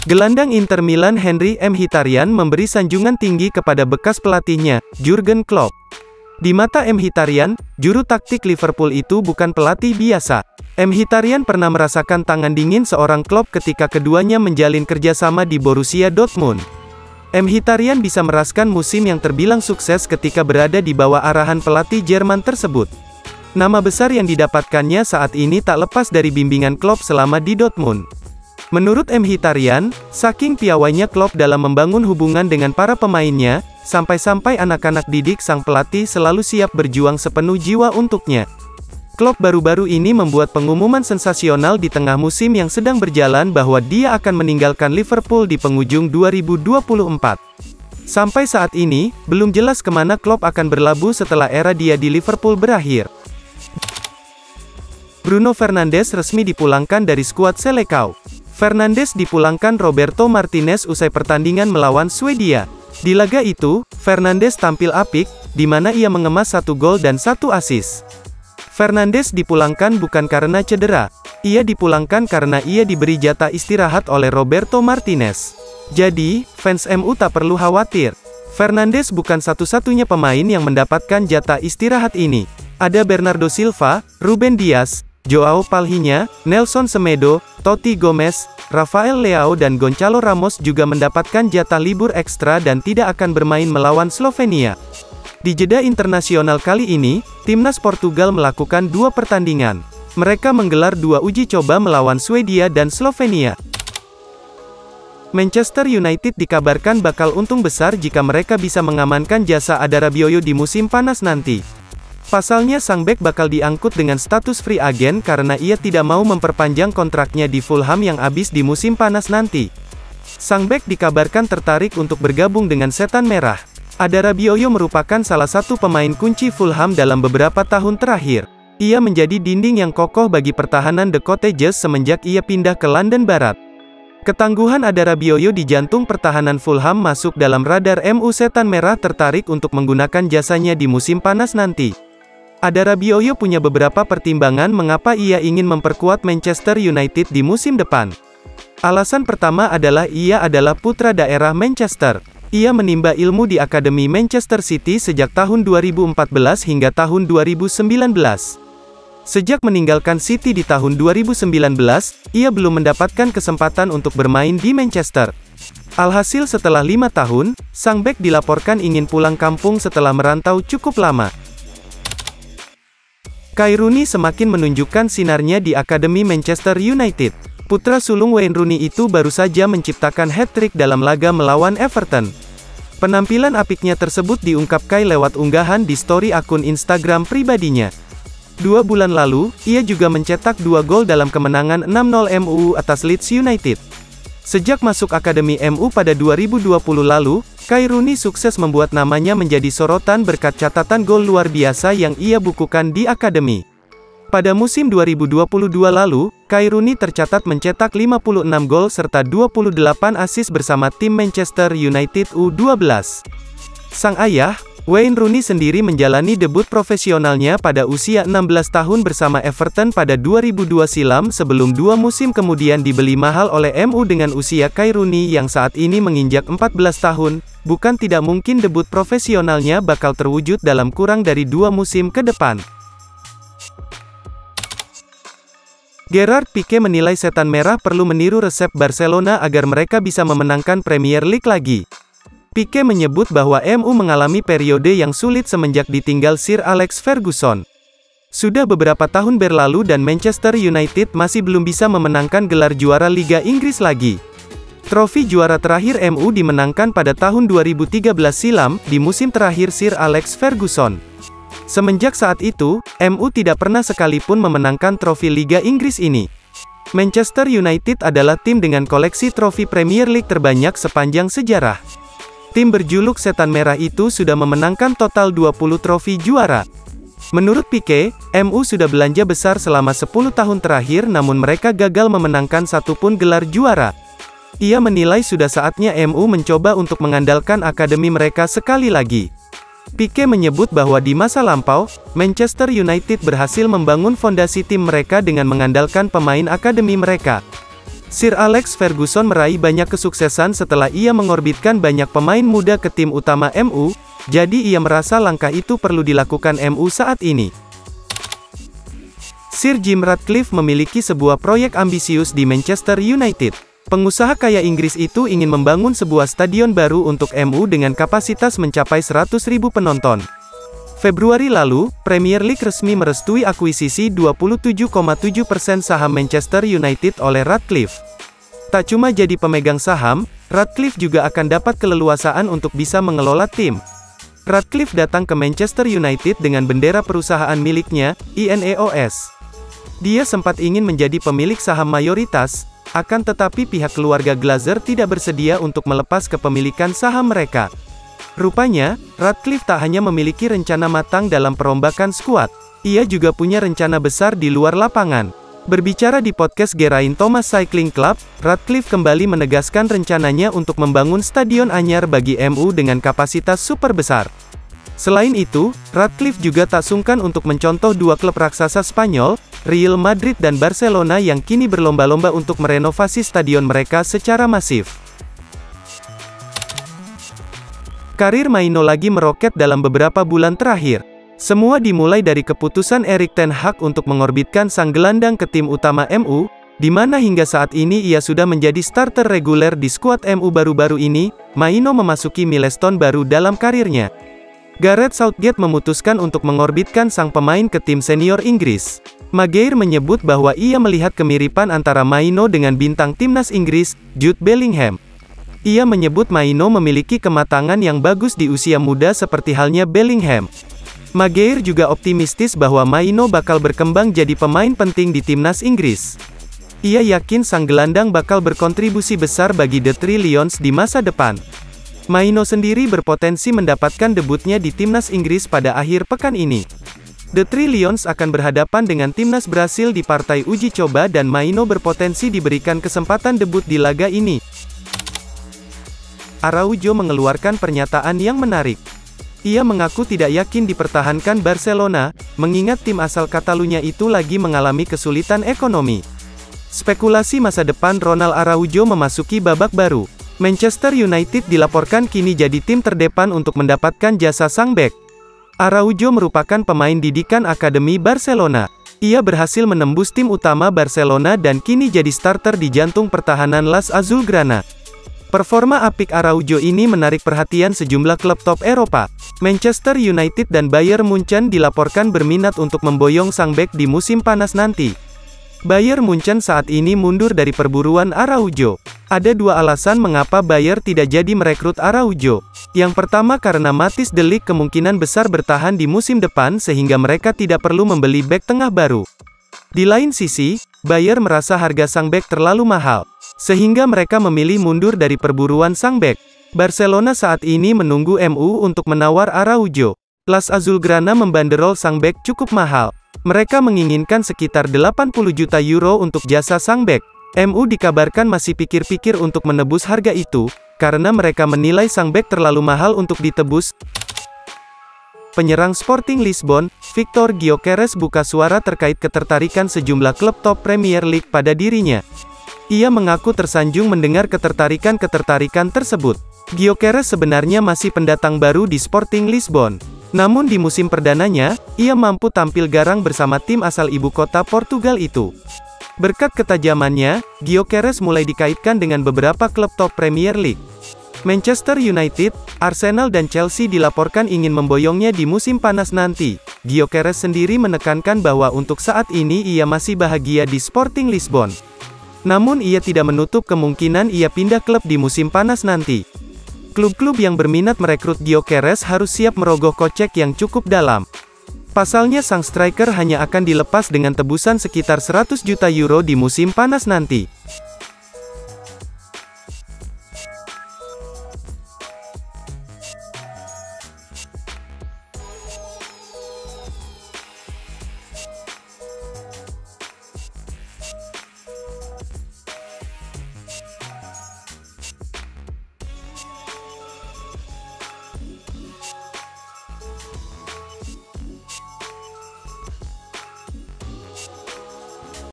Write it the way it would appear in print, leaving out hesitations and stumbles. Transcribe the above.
Gelandang Inter Milan Henry Mkhitaryan memberi sanjungan tinggi kepada bekas pelatihnya, Jurgen Klopp. Di mata Mkhitaryan, juru taktik Liverpool itu bukan pelatih biasa. Mkhitaryan pernah merasakan tangan dingin seorang Klopp ketika keduanya menjalin kerjasama di Borussia Dortmund. Mkhitaryan bisa merasakan musim yang terbilang sukses ketika berada di bawah arahan pelatih Jerman tersebut. Nama besar yang didapatkannya saat ini tak lepas dari bimbingan Klopp selama di Dortmund. Menurut Mkhitaryan, saking piawainya Klopp dalam membangun hubungan dengan para pemainnya, sampai-sampai anak-anak didik sang pelatih selalu siap berjuang sepenuh jiwa untuknya. Klopp baru-baru ini membuat pengumuman sensasional di tengah musim yang sedang berjalan bahwa dia akan meninggalkan Liverpool di penghujung 2024. Sampai saat ini, belum jelas kemana Klopp akan berlabuh setelah era dia di Liverpool berakhir. Bruno Fernandes resmi dipulangkan dari skuad Seleção. Fernandes dipulangkan Roberto Martinez usai pertandingan melawan Swedia. Di laga itu, Fernandes tampil apik, di mana ia mengemas 1 gol dan 1 assist. Fernandes dipulangkan bukan karena cedera. Ia dipulangkan karena ia diberi jatah istirahat oleh Roberto Martinez. Jadi, fans MU tak perlu khawatir. Fernandes bukan satu-satunya pemain yang mendapatkan jatah istirahat ini. Ada Bernardo Silva, Ruben Dias, Joao Palhinha, Nelson Semedo, Totti Gomez, Rafael Leao dan Gonçalo Ramos juga mendapatkan jatah libur ekstra dan tidak akan bermain melawan Slovenia. Di jeda internasional kali ini, timnas Portugal melakukan 2 pertandingan. Mereka menggelar 2 uji coba melawan Swedia dan Slovenia. Manchester United dikabarkan bakal untung besar jika mereka bisa mengamankan jasa Ada Rabiot di musim panas nanti. Pasalnya sang bek bakal diangkut dengan status free agent karena ia tidak mau memperpanjang kontraknya di Fulham yang habis di musim panas nanti. Sang bek dikabarkan tertarik untuk bergabung dengan Setan Merah. Ada Rabiot merupakan salah satu pemain kunci Fulham dalam beberapa tahun terakhir. Ia menjadi dinding yang kokoh bagi pertahanan The Cottagers semenjak ia pindah ke London Barat. Ketangguhan Ada Rabiot di jantung pertahanan Fulham masuk dalam radar MU. Setan Merah tertarik untuk menggunakan jasanya di musim panas nanti. Ada Rabiot punya beberapa pertimbangan mengapa ia ingin memperkuat Manchester United di musim depan. Alasan pertama adalah ia adalah putra daerah Manchester. Ia menimba ilmu di Akademi Manchester City sejak tahun 2014 hingga tahun 2019. Sejak meninggalkan City di tahun 2019, ia belum mendapatkan kesempatan untuk bermain di Manchester. Alhasil setelah 5 tahun, sang bek dilaporkan ingin pulang kampung setelah merantau cukup lama. Wayne Rooney semakin menunjukkan sinarnya di Akademi Manchester United. Putra sulung Wayne Rooney itu baru saja menciptakan hat-trick dalam laga melawan Everton. Penampilan apiknya tersebut diungkap Kay lewat unggahan di story akun Instagram pribadinya. 2 bulan lalu, ia juga mencetak 2 gol dalam kemenangan 6-0 MU atas Leeds United. Sejak masuk Akademi MU pada 2020 lalu, Wayne Rooney sukses membuat namanya menjadi sorotan berkat catatan gol luar biasa yang ia bukukan di Akademi. Pada musim 2022 lalu, Wayne Rooney tercatat mencetak 56 gol serta 28 assist bersama tim Manchester United U12. Sang ayah, Wayne Rooney sendiri menjalani debut profesionalnya pada usia 16 tahun bersama Everton pada 2002 silam sebelum 2 musim kemudian dibeli mahal oleh MU. Dengan usia Wayne Rooney yang saat ini menginjak 14 tahun, bukan tidak mungkin debut profesionalnya bakal terwujud dalam kurang dari 2 musim ke depan. Gerard Pique menilai Setan Merah perlu meniru resep Barcelona agar mereka bisa memenangkan Premier League lagi. Pique menyebut bahwa MU mengalami periode yang sulit semenjak ditinggal Sir Alex Ferguson. Sudah beberapa tahun berlalu dan Manchester United masih belum bisa memenangkan gelar juara Liga Inggris lagi. Trofi juara terakhir MU dimenangkan pada tahun 2013 silam, di musim terakhir Sir Alex Ferguson. Semenjak saat itu, MU tidak pernah sekalipun memenangkan trofi Liga Inggris ini. Manchester United adalah tim dengan koleksi trofi Premier League terbanyak sepanjang sejarah. Tim berjuluk Setan Merah itu sudah memenangkan total 20 trofi juara. Menurut Pique, MU sudah belanja besar selama 10 tahun terakhir namun mereka gagal memenangkan satupun gelar juara. Ia menilai sudah saatnya MU mencoba untuk mengandalkan akademi mereka sekali lagi. Pique menyebut bahwa di masa lampau, Manchester United berhasil membangun fondasi tim mereka dengan mengandalkan pemain akademi mereka. Sir Alex Ferguson meraih banyak kesuksesan setelah ia mengorbitkan banyak pemain muda ke tim utama MU, jadi ia merasa langkah itu perlu dilakukan MU saat ini. Sir Jim Ratcliffe memiliki sebuah proyek ambisius di Manchester United. Pengusaha kaya Inggris itu ingin membangun sebuah stadion baru untuk MU dengan kapasitas mencapai 100.000 penonton. Februari lalu, Premier League resmi merestui akuisisi 27,7% saham Manchester United oleh Ratcliffe. Tak cuma jadi pemegang saham, Ratcliffe juga akan dapat keleluasaan untuk bisa mengelola tim. Ratcliffe datang ke Manchester United dengan bendera perusahaan miliknya, INEOS. Dia sempat ingin menjadi pemilik saham mayoritas, akan tetapi pihak keluarga Glazer tidak bersedia untuk melepas kepemilikan saham mereka. Rupanya, Ratcliffe tak hanya memiliki rencana matang dalam perombakan skuad, ia juga punya rencana besar di luar lapangan. Berbicara di podcast Geraint Thomas Cycling Club, Ratcliffe kembali menegaskan rencananya untuk membangun stadion anyar bagi MU dengan kapasitas super besar. Selain itu, Ratcliffe juga tak sungkan untuk mencontoh dua klub raksasa Spanyol, Real Madrid dan Barcelona yang kini berlomba-lomba untuk merenovasi stadion mereka secara masif. Karir Maino lagi meroket dalam beberapa bulan terakhir. Semua dimulai dari keputusan Erik ten Hag untuk mengorbitkan sang gelandang ke tim utama MU, di mana hingga saat ini ia sudah menjadi starter reguler di skuad MU baru-baru ini. Maino memasuki milestone baru dalam karirnya. Gareth Southgate memutuskan untuk mengorbitkan sang pemain ke tim senior Inggris. Maguire menyebut bahwa ia melihat kemiripan antara Maino dengan bintang timnas Inggris, Jude Bellingham. Ia menyebut Maino memiliki kematangan yang bagus di usia muda seperti halnya Bellingham. Maguire juga optimistis bahwa Maino bakal berkembang jadi pemain penting di timnas Inggris. Ia yakin sang gelandang bakal berkontribusi besar bagi The Three Lions di masa depan. Maino sendiri berpotensi mendapatkan debutnya di timnas Inggris pada akhir pekan ini. The Three Lions akan berhadapan dengan timnas Brasil di partai uji coba dan Maino berpotensi diberikan kesempatan debut di laga ini. Araujo mengeluarkan pernyataan yang menarik. Ia mengaku tidak yakin dipertahankan Barcelona, mengingat tim asal Catalunya itu lagi mengalami kesulitan ekonomi. Spekulasi masa depan Ronald Araujo memasuki babak baru. Manchester United dilaporkan kini jadi tim terdepan untuk mendapatkan jasa sang bek. Araujo merupakan pemain didikan Akademi Barcelona. Ia berhasil menembus tim utama Barcelona dan kini jadi starter di jantung pertahanan Las Azulgrana. Performa apik Araujo ini menarik perhatian sejumlah klub top Eropa. Manchester United dan Bayern Munchen dilaporkan berminat untuk memboyong sang bek di musim panas nanti. Bayern Munchen saat ini mundur dari perburuan Araujo. Ada dua alasan mengapa Bayern tidak jadi merekrut Araujo. Yang pertama karena Matthijs de Ligt kemungkinan besar bertahan di musim depan sehingga mereka tidak perlu membeli bek tengah baru. Di lain sisi, Bayern merasa harga sang bek terlalu mahal, sehingga mereka memilih mundur dari perburuan sang bek. Barcelona saat ini menunggu MU untuk menawar Araujo. Las Azulgrana membanderol sang bek cukup mahal. Mereka menginginkan sekitar 80 juta euro untuk jasa sang bek. MU dikabarkan masih pikir-pikir untuk menebus harga itu, karena mereka menilai sang bek terlalu mahal untuk ditebus. Penyerang Sporting Lisbon, Victor Gyökeres buka suara terkait ketertarikan sejumlah klub top Premier League pada dirinya. Ia mengaku tersanjung mendengar ketertarikan tersebut. Gyökeres sebenarnya masih pendatang baru di Sporting Lisbon. Namun di musim perdananya, ia mampu tampil garang bersama tim asal ibu kota Portugal itu. Berkat ketajamannya, Gyökeres mulai dikaitkan dengan beberapa klub top Premier League. Manchester United, Arsenal dan Chelsea dilaporkan ingin memboyongnya di musim panas nanti. Gyökeres sendiri menekankan bahwa untuk saat ini ia masih bahagia di Sporting Lisbon. Namun ia tidak menutup kemungkinan ia pindah klub di musim panas nanti. Klub-klub yang berminat merekrut Gyökeres harus siap merogoh kocek yang cukup dalam. Pasalnya sang striker hanya akan dilepas dengan tebusan sekitar 100 juta euro di musim panas nanti.